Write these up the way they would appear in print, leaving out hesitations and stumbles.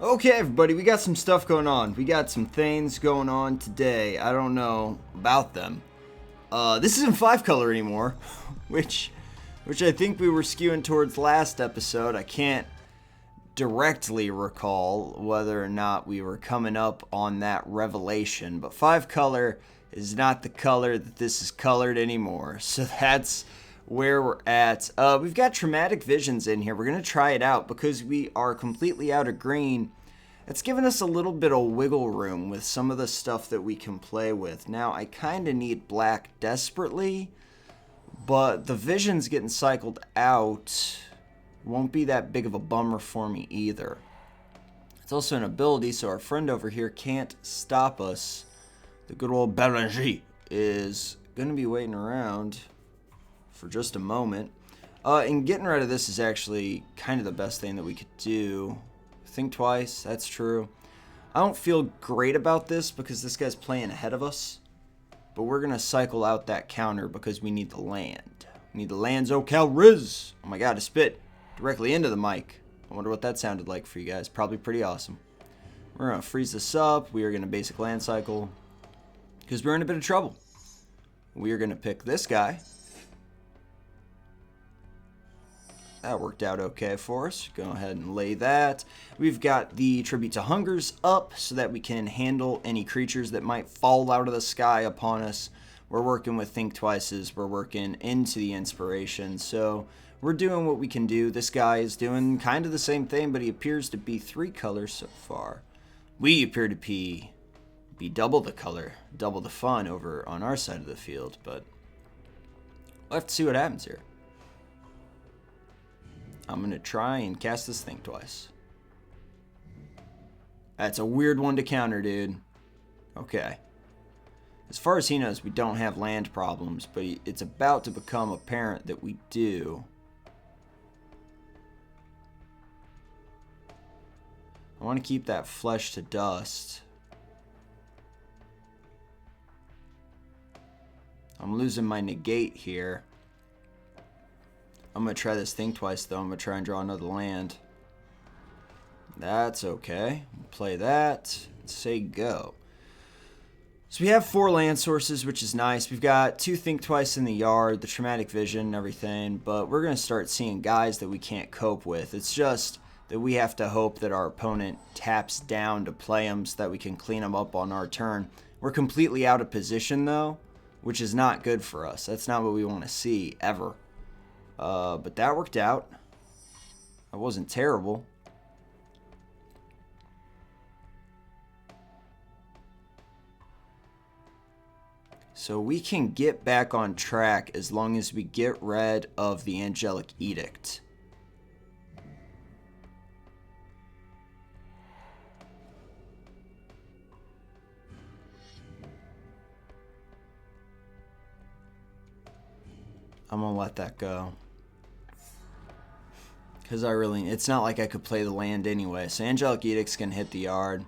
Okay, everybody, we got some stuff going on. We got some things going on today. I don't know about them. This isn't 5-color anymore, which I think we were skewing towards last episode. I can't directly recall whether or not we were coming up on that revelation, but 5-color is not the color that this is colored anymore. So that's where we're at. We've got traumatic visions in here. We're going to try it out because we are completely out of green. It's given us a little bit of wiggle room with some of the stuff that we can play with. Now, I kind of need black desperately, but the visions getting cycled out won't be that big of a bummer for me either. It's also an ability, so our friend over here can't stop us. The good old Belanger is going to be waiting around for just a moment. And getting rid of this is actually kind of the best thing that we could do. Think twice, that's true. I don't feel great about this because this guy's playing ahead of us. But we're going to cycle out that counter because we need the land. We need the land, Zocal Riz. Oh my god, I spit directly into the mic. I wonder what that sounded like for you guys. Probably pretty awesome. We're going to freeze this up. We are going to basic land cycle because we're in a bit of trouble. We are going to pick this guy. That worked out okay for us. Go ahead and lay that. We've got the Tribute to Hungers up so that we can handle any creatures that might fall out of the sky upon us. We're working with Think Twices. We're working into the Inspiration. So we're doing what we can do. This guy is doing kind of the same thing, but he appears to be 3 colors so far. We appear to be double the color, double the fun over on our side of the field, but we'll have to see what happens here. I'm going to try and cast this Think Twice. That's a weird one to counter, dude. Okay. As far as he knows, we don't have land problems, but it's about to become apparent that we do. I want to keep that flesh to dust. I'm losing my negate here. I'm going to try this Think Twice, though. I'm going to try and draw another land. That's okay. We'll play that. Say go. So we have 4 land sources, which is nice. We've got 2 Think Twice in the yard, the Traumatic Vision and everything, but we're going to start seeing guys that we can't cope with. It's just that we have to hope that our opponent taps down to play them so that we can clean them up on our turn. We're completely out of position, though, which is not good for us. That's not what we want to see, ever. But that worked out. That wasn't terrible. So we can get back on track as long as we get rid of the Angelic Edict. I'm gonna let that go. Because it's not like I could play the land anyway. So Angelic Edict's gonna hit the yard.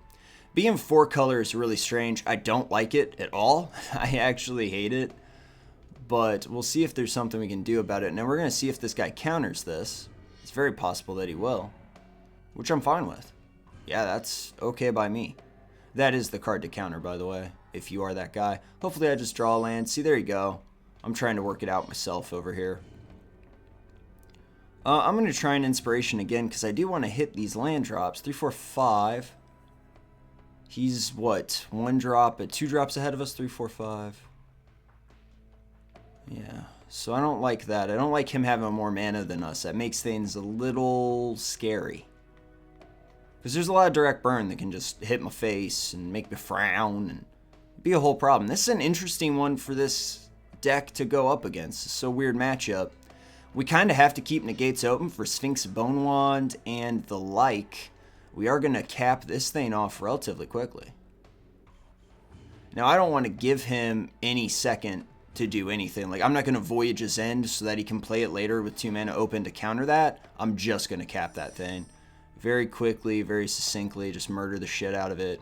Being 4 color is really strange. I don't like it at all. I actually hate it. But we'll see if there's something we can do about it. Now we're gonna see if this guy counters this. It's very possible that he will. Which I'm fine with. Yeah, that's okay by me. That is the card to counter, by the way, if you are that guy. Hopefully I just draw a land. See, there you go. I'm trying to work it out myself over here. I'm going to try an Inspiration again because I do want to hit these land drops. 3, 4, 5. He's what? 1 drop, 2 drops ahead of us. 3, 4, 5. Yeah. So I don't like that. I don't like him having more mana than us. That makes things a little scary. Because there's a lot of direct burn that can just hit my face and make me frown and be a whole problem. This is an interesting one for this deck to go up against. It's a weird matchup. We kind of have to keep negates open for Sphinx Bone Wand and the like. We are going to cap this thing off relatively quickly. Now, I don't want to give him any second to do anything. Like, I'm not going to Voyage his End so that he can play it later with 2 mana open to counter that. I'm just going to cap that thing. Very quickly, very succinctly, just murder the shit out of it.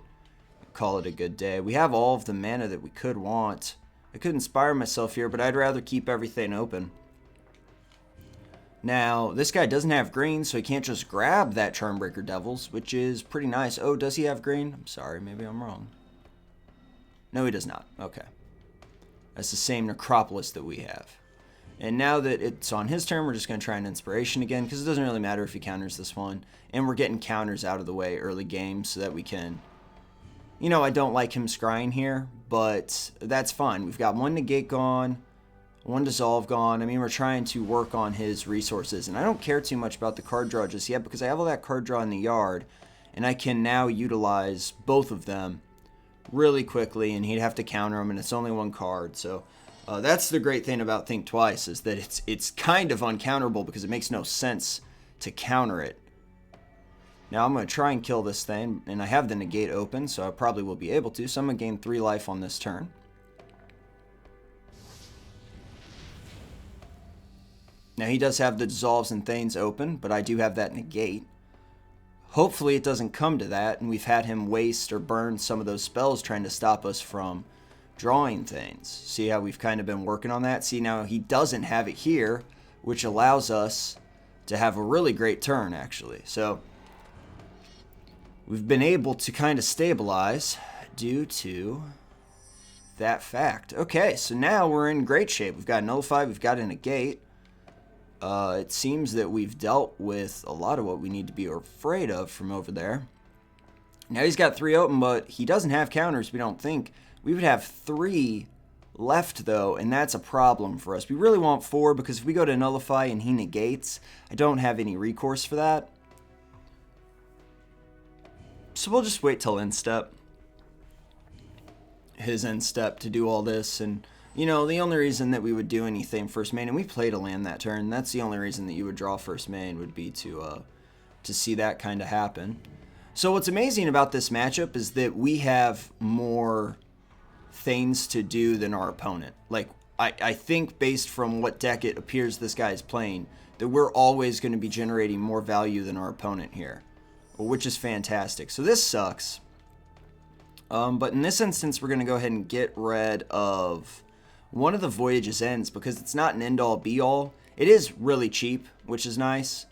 Call it a good day. We have all of the mana that we could want. I could inspire myself here, but I'd rather keep everything open. Now, this guy doesn't have green, so he can't just grab that Charmbreaker Devils, which is pretty nice. Oh, does he have green? I'm sorry, maybe I'm wrong. No, he does not. Okay. That's the same Necropolis that we have. And now that it's on his turn, we're just going to try an Inspiration again, because it doesn't really matter if he counters this one. And we're getting counters out of the way early game so that we can... You know, I don't like him scrying here, but that's fine. We've got one Negate gone, one Dissolve gone. I mean, we're trying to work on his resources. And I don't care too much about the card draw just yet, because I have all that card draw in the yard, and I can now utilize both of them really quickly, and he'd have to counter them, and it's only one card, so... that's the great thing about Think Twice, is that it's kind of uncounterable because it makes no sense to counter it. Now I'm going to try and kill this thing, and I have the Negate open, so I probably will be able to. So I'm going to gain 3 life on this turn. Now he does have the Dissolves and Thanes open, but I do have that Negate. Hopefully it doesn't come to that, and we've had him waste or burn some of those spells trying to stop us from drawing things. See how we've kind of been working on that? See, now he doesn't have it here, which allows us to have a really great turn, actually. So we've been able to kind of stabilize due to that fact. Okay, so now we're in great shape. We've got a Nullify, we've got a Negate. It seems that we've dealt with a lot of what we need to be afraid of from over there. Now he's got 3 open, but he doesn't have counters, we don't think. We would have 3 left, though, and that's a problem for us. We really want 4, because if we go to Nullify and he negates, I don't have any recourse for that. So we'll just wait till end step. His end step to do all this, and, you know, the only reason that we would do anything first main, and we played a land that turn, that's the only reason that you would draw first main, would be to see that kind of happen. So what's amazing about this matchup is that we have more things to do than our opponent. Like, I think based from what deck it appears this guy is playing, that we're always going to be generating more value than our opponent here, which is fantastic. So this sucks. But in this instance, we're going to go ahead and get rid of one of the Voyage's Ends, because it's not an end-all be-all. It is really cheap, which is nice,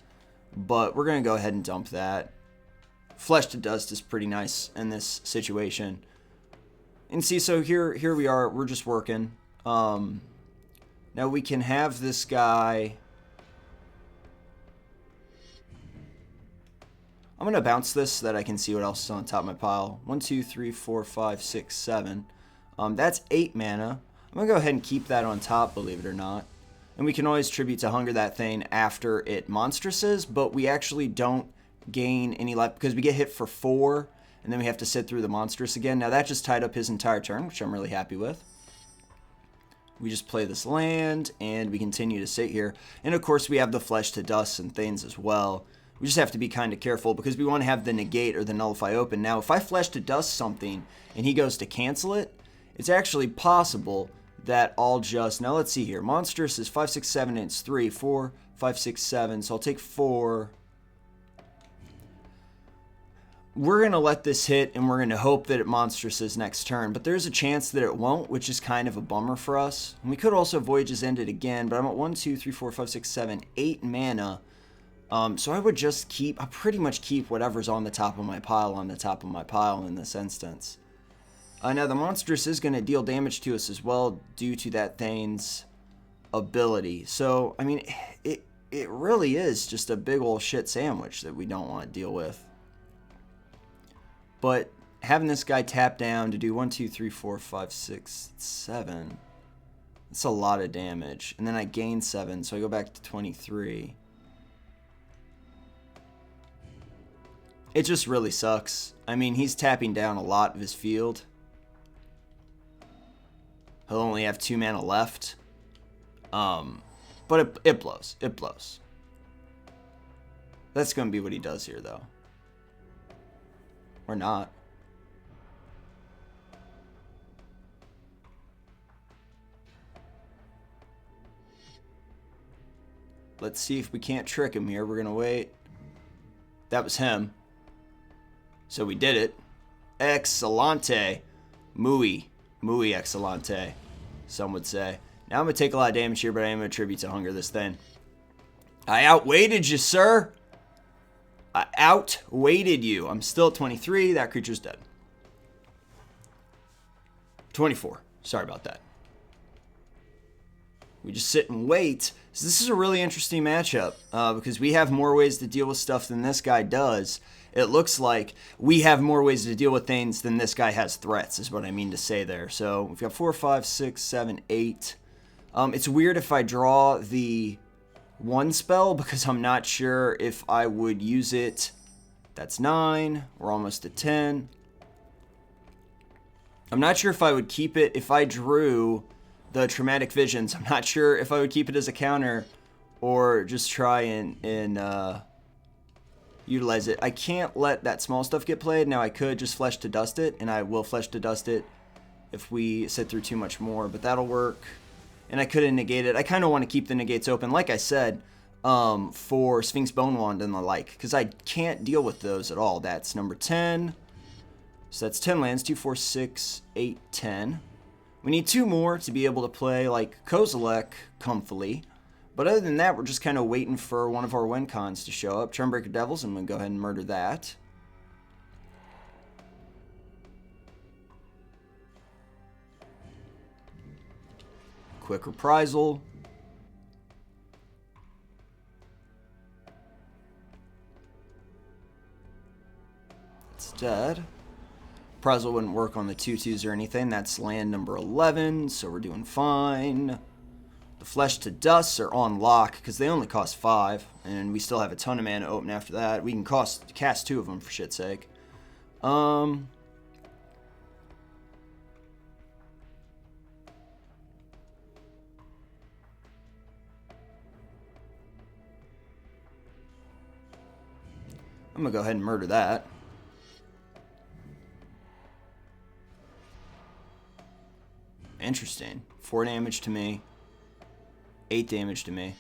but we're going to go ahead and dump that. Flesh to Dust is pretty nice in this situation. And see, so here we are, we're just working. Now we can have this guy... I'm going to bounce this so that I can see what else is on top of my pile. 1, 2, 3, 4, 5, 6, 7. That's 8 mana. I'm going to go ahead and keep that on top, believe it or not. And we can always tribute to Hunger that thing after it monstresses, but we actually don't gain any life because we get hit for 4, and then we have to sit through the monstrous again. Now that just tied up his entire turn, which I'm really happy with. We just play this land, and we continue to sit here. And of course we have the Flesh to Dust and things as well. We just have to be kind of careful because we want to have the Negate or the Nullify open. Now if I Flesh to Dust something and he goes to cancel it, it's actually possible that I'll just... Now let's see here. Monstrous is 5, 6, 7, and it's 3. 4, 5, 6, 7. So I'll take 4. We're going to let this hit, and we're going to hope that it monstresses next turn. But there's a chance that it won't, which is kind of a bummer for us. And we could also Voyage's End it again, but I'm at 1, 2, 3, 4, 5, 6, 7, 8 mana. So I would just keep... I pretty much keep whatever's on the top of my pile in this instance. Now the Monstrous is going to deal damage to us as well due to that Thane's ability. So, I mean, it really is just a big old shit sandwich that we don't want to deal with. But having this guy tap down to do 1, 2, 3, 4, 5, 6, 7, that's a lot of damage. And then I gain 7, so I go back to 23. It just really sucks. I mean, he's tapping down a lot of his field. He'll only have 2 mana left. But it blows. It blows. That's going to be what he does here, though. Or not. Let's see if we can't trick him here. We're going to wait. That was him. So we did it. Excellente. Muy excellente, some would say. Now I'm going to take a lot of damage here, but I am going to tribute to Hunger this thing. I outweighted you, sir. I outweighted you. I'm still at 23. That creature's dead. 24. Sorry about that. We just sit and wait. So this is a really interesting matchup because we have more ways to deal with stuff than this guy does. It looks like we have more ways to deal with things than this guy has threats, is what I mean to say there. So we've got 4, 5, 6, 7, 8. It's weird if I draw the one spell because I'm not sure if I would use it. That's 9. We're almost at 10. I'm not sure if I would keep it if I drew the Traumatic Visions. I'm not sure if I would keep it as a counter or just try and utilize it. I can't let that small stuff get played. Now I could just Flesh to Dust it, and I will Flesh to Dust it if we sit through too much more, but that'll work. And I couldn't negate it. I kind of want to keep the negates open, like I said, for Sphinx Bone Wand and the like, because I can't deal with those at all. That's number 10. So that's 10 lands, 2, 4, 6, 8, 10. We need 2 more to be able to play like Kozilek comfily. But other than that, we're just kind of waiting for one of our win cons to show up. Charmbreaker Devils, I'm going to go ahead and murder that. Quick Reprisal. It's dead. Reprisal wouldn't work on the 2/2s or anything. That's land number 11, so we're doing fine. The Flesh to Dust are on lock because they only cost 5, and we still have a ton of mana open after that. We can cast 2 of them for shit's sake. I'm gonna go ahead and murder that. Interesting. 4 damage to me. 8 damage to me.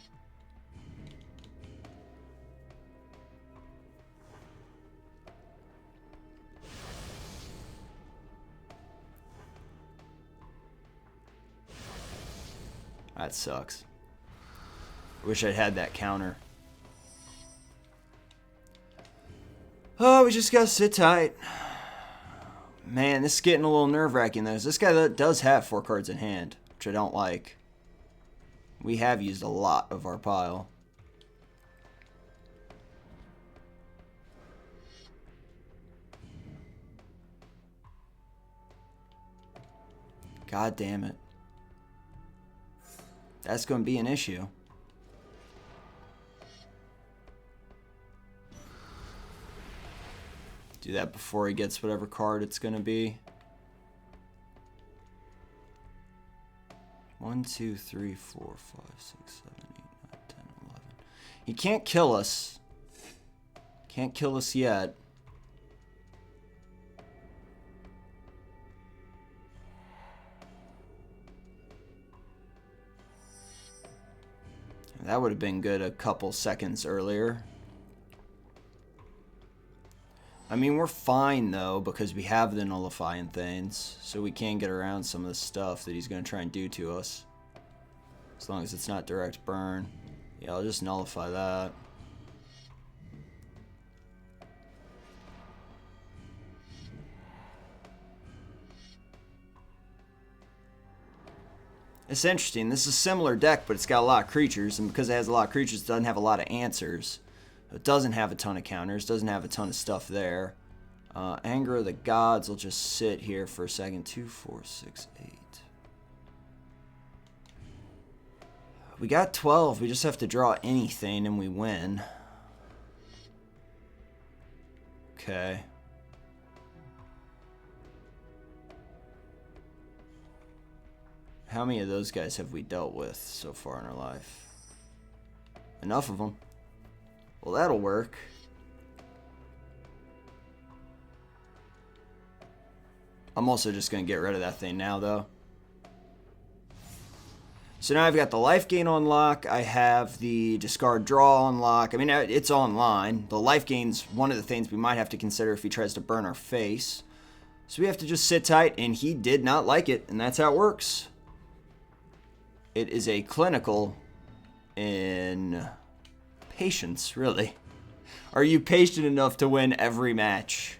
That sucks. I wish I'd had that counter. Oh, we just gotta sit tight. Man, this is getting a little nerve-wracking though. This guy does have 4 cards in hand, which I don't like. We have used a lot of our pile. God damn it. That's going to be an issue. Do that before he gets whatever card it's going to be. 1, 2, 3, 4, 5, 6, 7, 8, 9, 10, 11. He can't kill us. Can't kill us yet. That would have been good a couple seconds earlier. I mean, we're fine, though, because we have the nullifying things, so we can get around some of the stuff that he's going to try and do to us. As long as it's not direct burn. Yeah, I'll just nullify that. It's interesting. This is a similar deck, but it's got a lot of creatures, and because it has a lot of creatures, it doesn't have a lot of answers. It doesn't have a ton of counters, doesn't have a ton of stuff there. Anger of the Gods will just sit here for a second. 2, 4, 6, 8. We got 12. We just have to draw anything and we win. Okay. How many of those guys have we dealt with so far in our life? Enough of them. Well, that'll work. I'm also just going to get rid of that thing now, though. So now I've got the life gain on lock. I have the discard draw on lock. I mean, it's online. The life gain's one of the things we might have to consider if he tries to burn our face. So we have to just sit tight, and he did not like it, and that's how it works. It is a clinical in patience, really. Are you patient enough to win every match?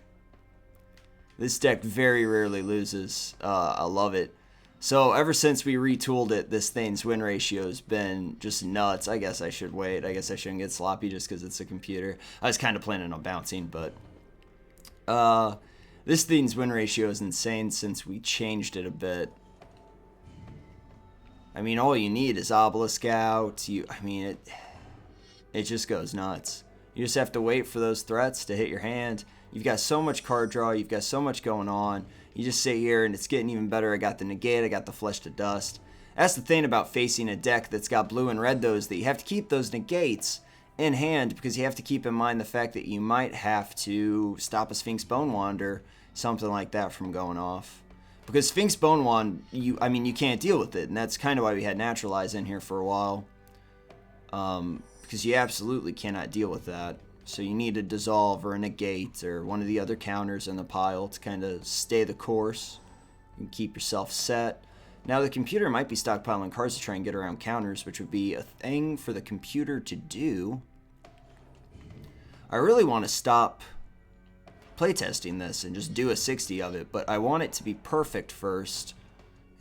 This deck very rarely loses. I love it. So ever since we retooled it, this thing's win ratio has been just nuts. I guess I should wait. I guess I shouldn't get sloppy just because it's a computer. I was kind of planning on bouncing, but this thing's win ratio is insane since we changed it a bit. I mean, all you need is Obelisk out. It just goes nuts. You just have to wait for those threats to hit your hand. You've got so much card draw. You've got so much going on. You just sit here, and it's getting even better. I got the negate. I got the flesh to dust. That's the thing about facing a deck that's got blue and red, though, is that you have to keep those negates in hand because you have to keep in mind the fact that you might have to stop a Sphinx Bone Wander, something like that, from going off. Because Sphinx Bone Wand, you can't deal with it, and that's kind of why we had Naturalize in here for a while. Because you absolutely cannot deal with that. So you need a Dissolve or a Negate or one of the other counters in the pile to kind of stay the course and keep yourself set. Now the computer might be stockpiling cards to try and get around counters, which would be a thing for the computer to do. I really want to stop playtesting this and just do a 60 of it, but I want it to be perfect first.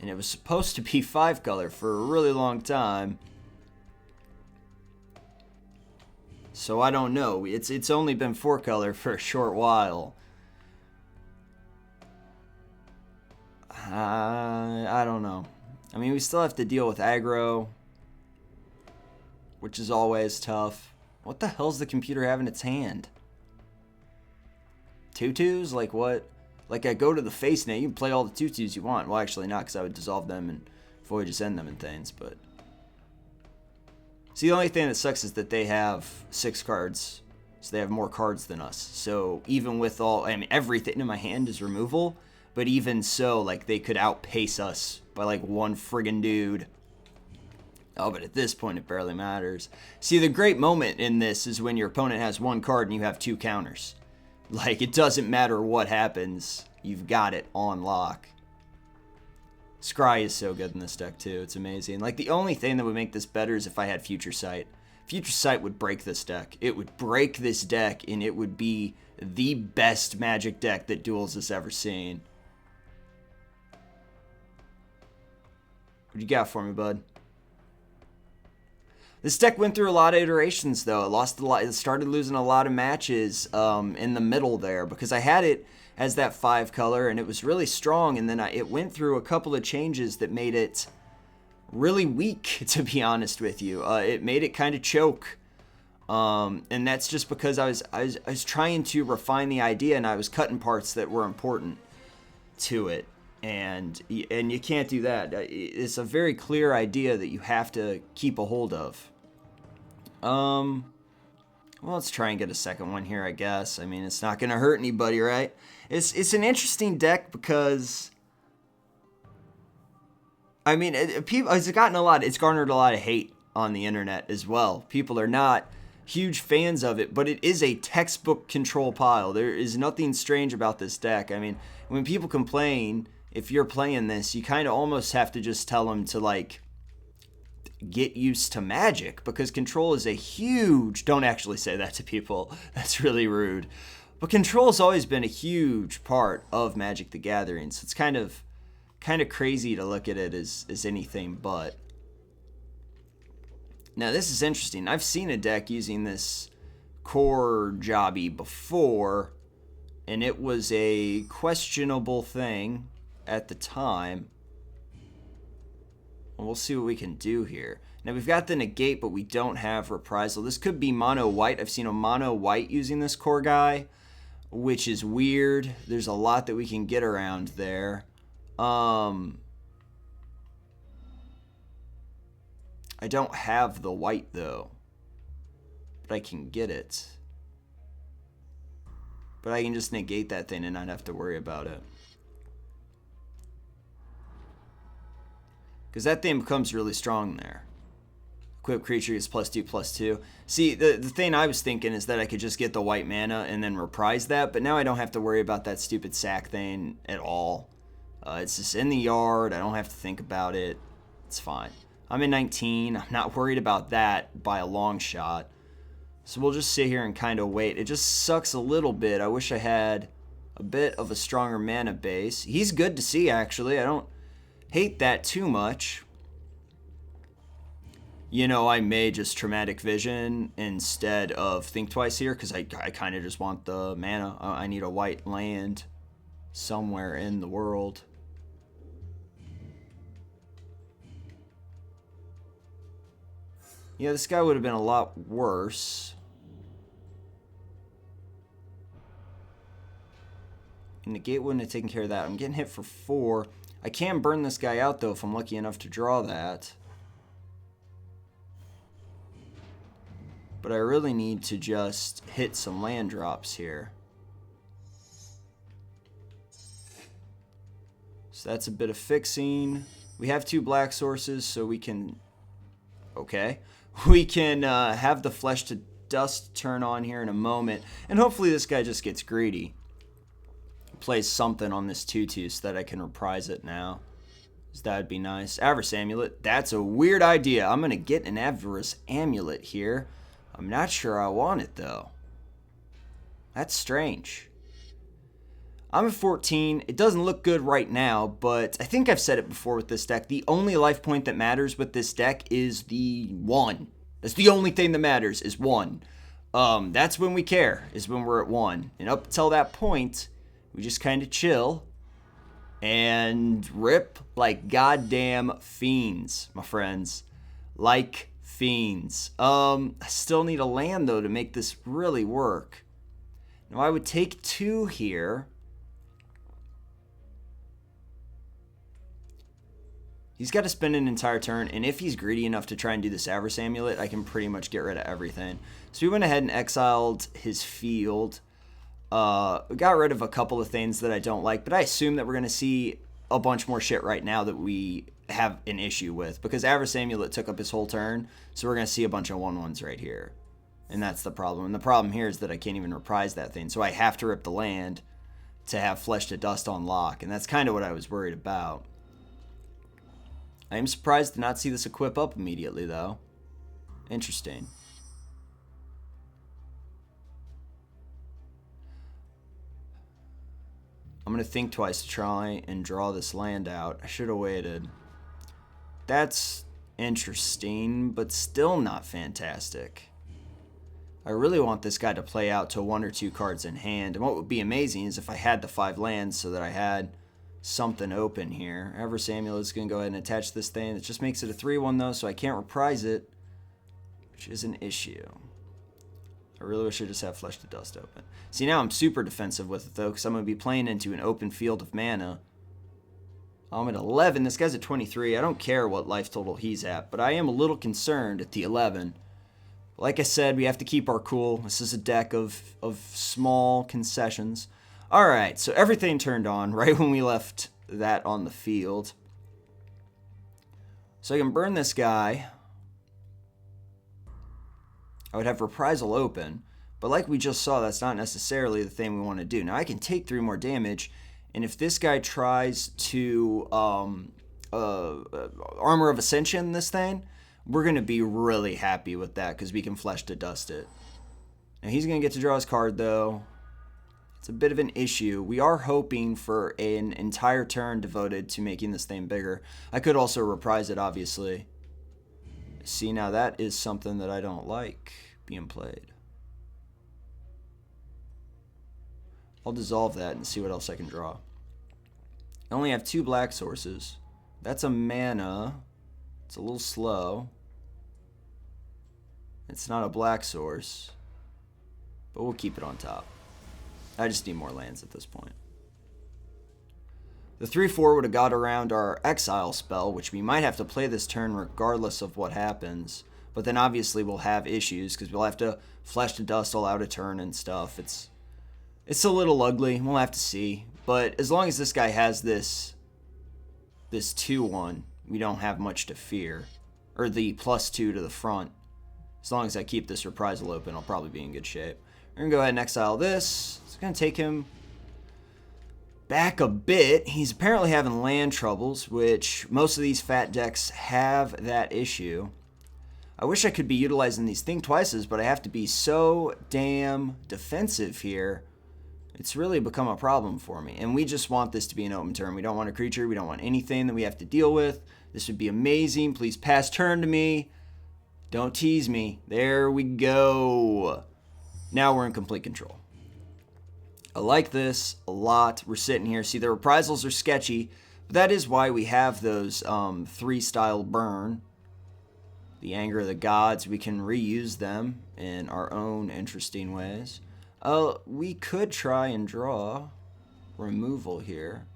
And it was supposed to be 5-color for a really long time. So I don't know. It's only been 4-color for a short while. I don't know. I mean, we still have to deal with aggro, which is always tough. What the hell's the computer have in its hand? Tutus? Like what? Like I go to the face now, you can play all the tutus you want. Well, actually not, because I would dissolve them and Void just end them and things, but... See, the only thing that sucks is that they have 6 cards, so they have more cards than us. So even with all, everything in my hand is removal, but even so, like, they could outpace us by, like, one friggin' dude. Oh, but at this point, it barely matters. See, the great moment in this is when your opponent has 1 card and you have 2 counters. Like, it doesn't matter what happens, you've got it on lock. Scry is so good in this deck, too. It's amazing. Like, the only thing that would make this better is if I had Future Sight. Future Sight would break this deck. It would break this deck, and it would be the best Magic deck that Duels has ever seen. What you got for me, bud? This deck went through a lot of iterations, though. It lost a lot. It started losing a lot of matches in the middle there because I had it as that 5-color, and it was really strong, and then it went through a couple of changes that made it really weak, to be honest with you. It made it kind of choke, and that's just because I was trying to refine the idea, and I was cutting parts that were important to it, and you can't do that. It's a very clear idea that you have to keep a hold of. Well, let's try and get a second one here, I guess. I mean, it's not going to hurt anybody, right? It's an interesting deck because, I mean, it's garnered a lot of hate on the internet as well. People are not huge fans of it, but it is a textbook control pile. There is nothing strange about this deck. I mean, when people complain, if you're playing this, you kind of almost have to just tell them to, like, get used to Magic, because control is a huge... Don't actually say that to people. That's really rude. But control has always been a huge part of Magic the Gathering, so it's kind of crazy to look at it as anything but. Now, this is interesting. I've seen a deck using this core jobby before, and it was a questionable thing at the time. We'll see what we can do here. Now, we've got the negate, but we don't have reprisal. This could be mono white. I've seen a mono white using this core guy, which is weird. There's a lot that we can get around there. I don't have the white, though, but I can get it. But I can just negate that thing and not have to worry about it. Because that thing becomes really strong there. Equip creature is +2/+2. See, the thing I was thinking is that I could just get the white mana and then reprise that, but now I don't have to worry about that stupid sack thing at all. It's just in the yard. I don't have to think about it. It's fine. I'm in 19. I'm not worried about that by a long shot. So we'll just sit here and kind of wait. It just sucks a little bit. I wish I had a bit of a stronger mana base. He's good to see, actually. I don't hate that too much. You know, I may just Traumatic Vision instead of Think Twice here, because I kind of just want the mana. I need a white land somewhere in the world. Yeah, this guy would have been a lot worse. And the gate wouldn't have taken care of that. I'm getting hit for 4. I can burn this guy out, though, if I'm lucky enough to draw that. But I really need to just hit some land drops here. So that's a bit of fixing. We have 2 black sources, so we can... Okay. We can have the Flesh to Dust turn on here in a moment. And hopefully this guy just gets greedy. Plays something on this 2/2 so that I can reprise it now. So that'd be nice. Avarice Amulet. That's a weird idea. I'm going to get an Avarice Amulet here. I'm not sure I want it, though. That's strange. I'm at 14. It doesn't look good right now, but I think I've said it before with this deck. The only life point that matters with this deck is the 1. That's the only thing that matters, is 1. That's when we care, is when we're at 1. And up until that point, we just kind of chill and rip like goddamn fiends, my friends. Like fiends. I still need a land, though, to make this really work. Now, I would take 2 here. He's got to spend an entire turn, and if he's greedy enough to try and do this Avarice Amulet, I can pretty much get rid of everything. So we went ahead and exiled his field. Got rid of a couple of things that I don't like, but I assume that we're going to see a bunch more shit right now that we have an issue with, because Avarice Amulet took up his whole turn, so we're going to see a bunch of 1/1s right here. And that's the problem. And the problem here is that I can't even reprise that thing, so I have to rip the land to have Flesh to Dust on lock, and that's kind of what I was worried about. I am surprised to not see this equip up immediately, though. Interesting. I'm going to think twice to try and draw this land out. I should have waited. That's interesting, but still not fantastic. I really want this guy to play out to 1 or 2 cards in hand. And what would be amazing is if I had the 5 lands so that I had something open here. Avarice Amulet is going to go ahead and attach this thing. It just makes it a 3/1, though, so I can't reprise it, which is an issue. I really wish I just had Flesh to Dust open. See, now I'm super defensive with it, though, because I'm going to be playing into an open field of mana. I'm at 11. This guy's at 23. I don't care what life total he's at, but I am a little concerned at the 11. Like I said, we have to keep our cool. This is a deck of small concessions. Alright, so everything turned on right when we left that on the field. So I can burn this guy. I would have Reprisal open, but like we just saw, that's not necessarily the thing we want to do. Now I can take 3 more damage, and if this guy tries to Armor of Ascension this thing, we're going to be really happy with that because we can Flesh to Dust it. Now he's going to get to draw his card, though. It's a bit of an issue. We are hoping for an entire turn devoted to making this thing bigger. I could also reprise it, obviously. See, now that is something that I don't like being played. I'll dissolve that and see what else I can draw. I only have 2 black sources. That's a mana. It's a little slow. It's not a black source, but we'll keep it on top. I just need more lands at this point. The 3/4 would have got around our exile spell, which we might have to play this turn regardless of what happens. But then obviously we'll have issues because we'll have to Flesh to Dust all out a turn and stuff. It's a little ugly. We'll have to see. But as long as this guy has this 2/1, we don't have much to fear. Or the +2 to the front. As long as I keep this Reprisal open, I'll probably be in good shape. We're going to go ahead and exile this. It's going to take him back a bit. He's apparently having land troubles, which most of these fat decks have that issue. I wish I could be utilizing these Think Twices, but I have to be so damn defensive here. It's really become a problem for me. And we just want this to be an open turn. We don't want a creature. We don't want anything that we have to deal with. This would be amazing. Please pass turn to me. Don't tease me. There we go. Now we're in complete control. I like this a lot. We're sitting here. See, the reprisals are sketchy. But that is why we have those 3-style burn. The Anger of the Gods. We can reuse them in our own interesting ways. We could try and draw removal here.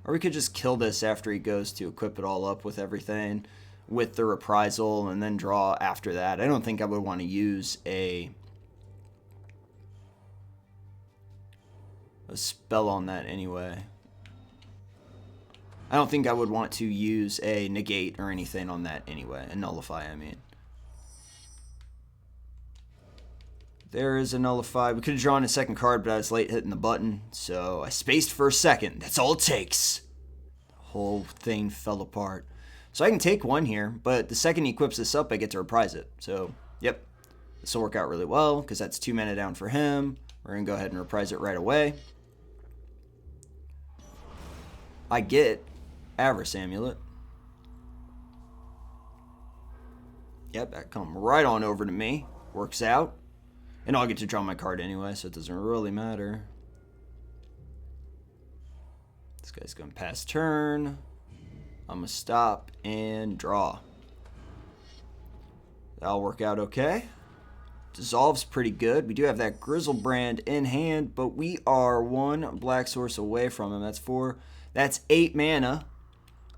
Or we could just kill this after he goes to equip it all up with everything, with the reprisal, and then draw after that. I don't think I would want to use a spell on that anyway. I don't think I would want to use a negate or anything on that anyway. A nullify, I mean. There is a nullify. We could have drawn a second card, but I was late hitting the button, so I spaced for a second. That's all it takes. The whole thing fell apart. So I can take one here, but the second he equips this up, I get to reprise it. So, yep. This will work out really well, because that's 2 mana down for him. We're going to go ahead and reprise it right away. I get Avarice Amulet. Yep, that come right on over to me. Works out. And I'll get to draw my card anyway, so it doesn't really matter. This guy's going to pass turn. I'm going to stop and draw. That'll work out okay. Dissolve's pretty good. We do have that Grizzlebrand in hand, but we are 1 black source away from him. That's 4. That's 8 mana.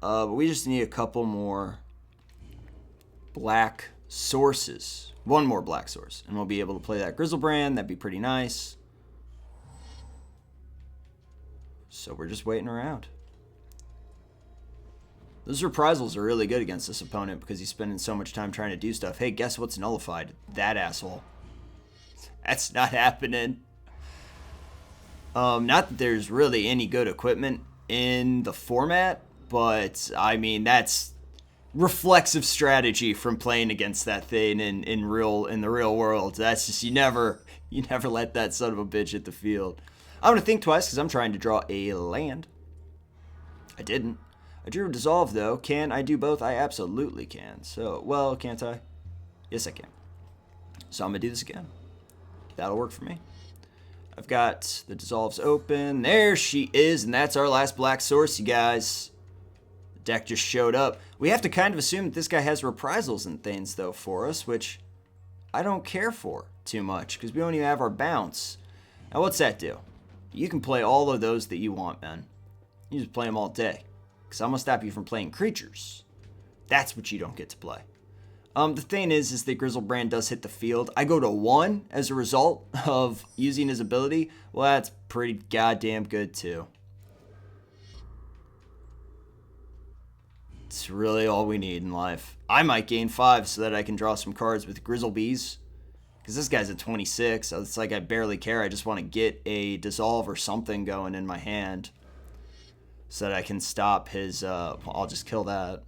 But we just need a couple more black sources. 1 more black source. And we'll be able to play that Grizzlebrand. That'd be pretty nice. So we're just waiting around. Those reprisals are really good against this opponent because he's spending so much time trying to do stuff. Hey, guess what's nullified? That asshole. That's not happening. Not that there's really any good equipment in the format, but I mean that's reflexive strategy from playing against that thing in the real world. That's just you never let that son of a bitch hit the field. I'm gonna think twice because I'm trying to draw a land. I didn't. I drew a dissolve though. Can I do both? I absolutely can. So, well, can't I? Yes, I can. So I'm gonna do this again. That'll work for me. I've got the dissolves open. There she is, and that's our last black source, you guys. The deck just showed up. We have to kind of assume that this guy has reprisals and things, though, for us, which I don't care for too much, because we don't even have our bounce. Now, what's that do? You can play all of those that you want, man. You just play them all day, because I'm going to stop you from playing creatures. That's what you don't get to play. The thing is that Grizzlebrand does hit the field. I go to 1 as a result of using his ability. Well, that's pretty goddamn good, too. It's really all we need in life. I might gain 5 so that I can draw some cards with Grizzlebees. Because this guy's at 26, so it's like I barely care. I just want to get a dissolve or something going in my hand so that I can stop his... I'll just kill that.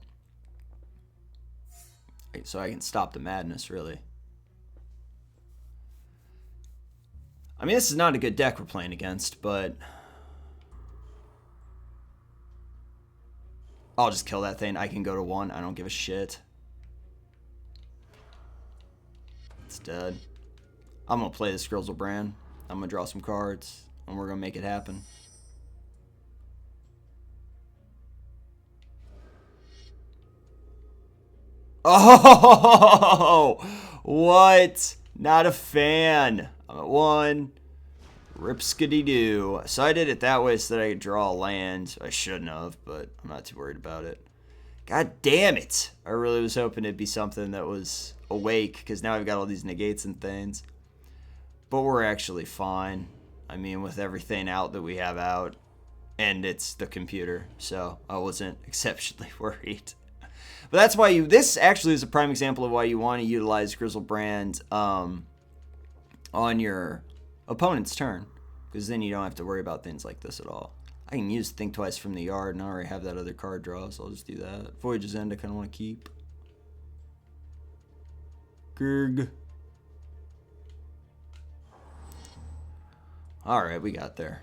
So I can stop the madness, really. I mean, this is not a good deck we're playing against, but... I'll just kill that thing. I can go to 1. I don't give a shit. It's dead. I'm going to play this Grizzlebrand. I'm going to draw some cards, and we're going to make it happen. Oh, what? Not a fan. I'm at 1. Rip-skiddy-doo. So I did it that way so that I could draw a land. I shouldn't have, but I'm not too worried about it. God damn it. I really was hoping it'd be something that was awake, because now I've got all these negates and things. But we're actually fine. I mean, with everything out that we have out, and it's the computer, so I wasn't exceptionally worried. But that's why this actually is a prime example of why you want to utilize Grizzlebrand on your opponent's turn, because then you don't have to worry about things like this at all. I can use Think Twice from the yard, and I already have that other card draw, so I'll just do that. Voyage's End I kind of want to keep. Grg. Alright, we got there.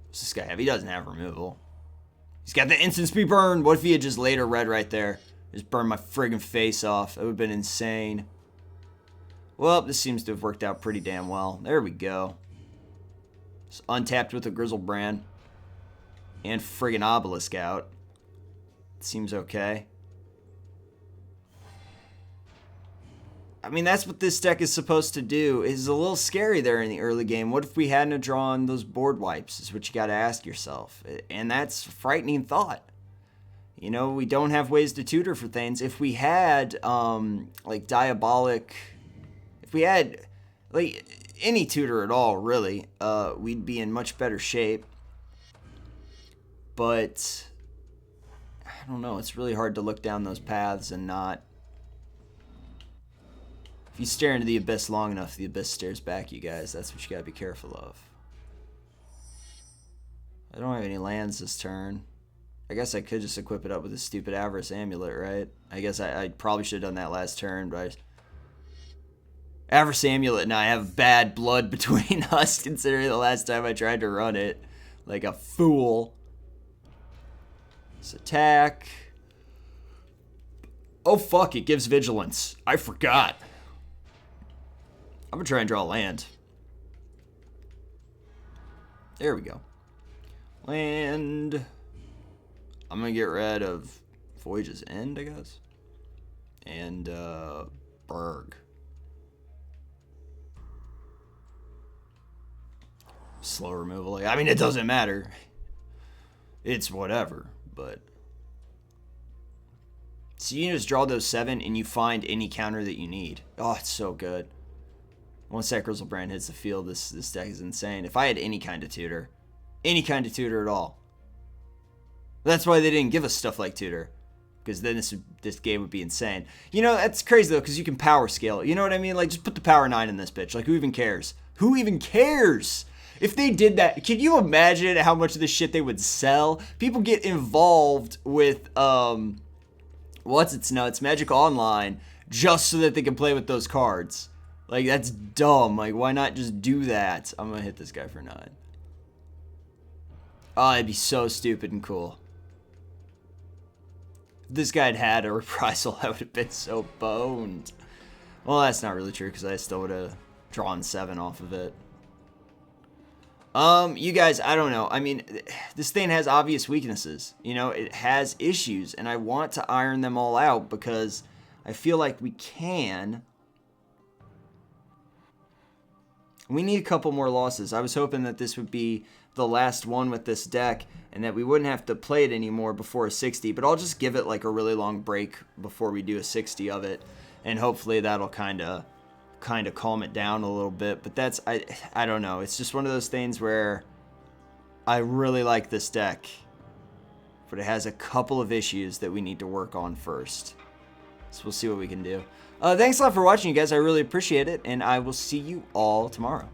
What's this guy have? He doesn't have removal. He's got the instant speed burn. What if he had just laid a red right there? Just burned my friggin' face off. That would have been insane. Well, this seems to have worked out pretty damn well. There we go. Just untapped with a Grizzlebrand. And friggin' Obelisk out. Seems okay. I mean, that's what this deck is supposed to do. It's a little scary there in the early game. What if we hadn't drawn those board wipes, is what you got to ask yourself. And that's a frightening thought. You know, we don't have ways to tutor for things. If we had, like, Diabolic... If we had, like, any tutor at all, really, we'd be in much better shape. But, I don't know. It's really hard to look down those paths and not... If you stare into the abyss long enough, the abyss stares back, you guys. That's what you gotta be careful of. I don't have any lands this turn. I guess I could just equip it up with a stupid Avarice Amulet, right? I guess I probably should have done that last turn, but... Avarice Amulet and I have bad blood between us, considering the last time I tried to run it. Like a fool. Let's attack. Oh, fuck, it gives Vigilance. I forgot. I'm gonna try and draw land. There we go. Land. I'm gonna get rid of Voyage's End, I guess. And, Berg. Slow removal. I mean, it doesn't matter. It's whatever, but... So you just draw those 7 and you find any counter that you need. Oh, it's so good. Once that Grizzlebrand hits the field, this deck is insane. If I had any kind of tutor at all. That's why they didn't give us stuff like tutor. Because then this game would be insane. You know, that's crazy though, because you can power scale. You know what I mean? Like, just put the power 9 in this bitch. Like, who even cares? Who even cares? If they did that, can you imagine how much of this shit they would sell? People get involved with, Magic Online, just so that they can play with those cards. Like, that's dumb. Like, why not just do that? I'm gonna hit this guy for 9. Oh, it'd be so stupid and cool. If this guy had a reprisal, I would have been so boned. Well, that's not really true, because I still would have drawn 7 off of it. You guys, I don't know. I mean, this thing has obvious weaknesses. You know, it has issues, and I want to iron them all out, because I feel like we can... We need a couple more losses. I was hoping that this would be the last one with this deck and that we wouldn't have to play it anymore before a 60, but I'll just give it like a really long break before we do a 60 of it, and hopefully that'll kind of calm it down a little bit. But that's, I don't know. It's just one of those things where I really like this deck, but it has a couple of issues that we need to work on first. So we'll see what we can do. Thanks a lot for watching, you guys. I really appreciate it, and I will see you all tomorrow.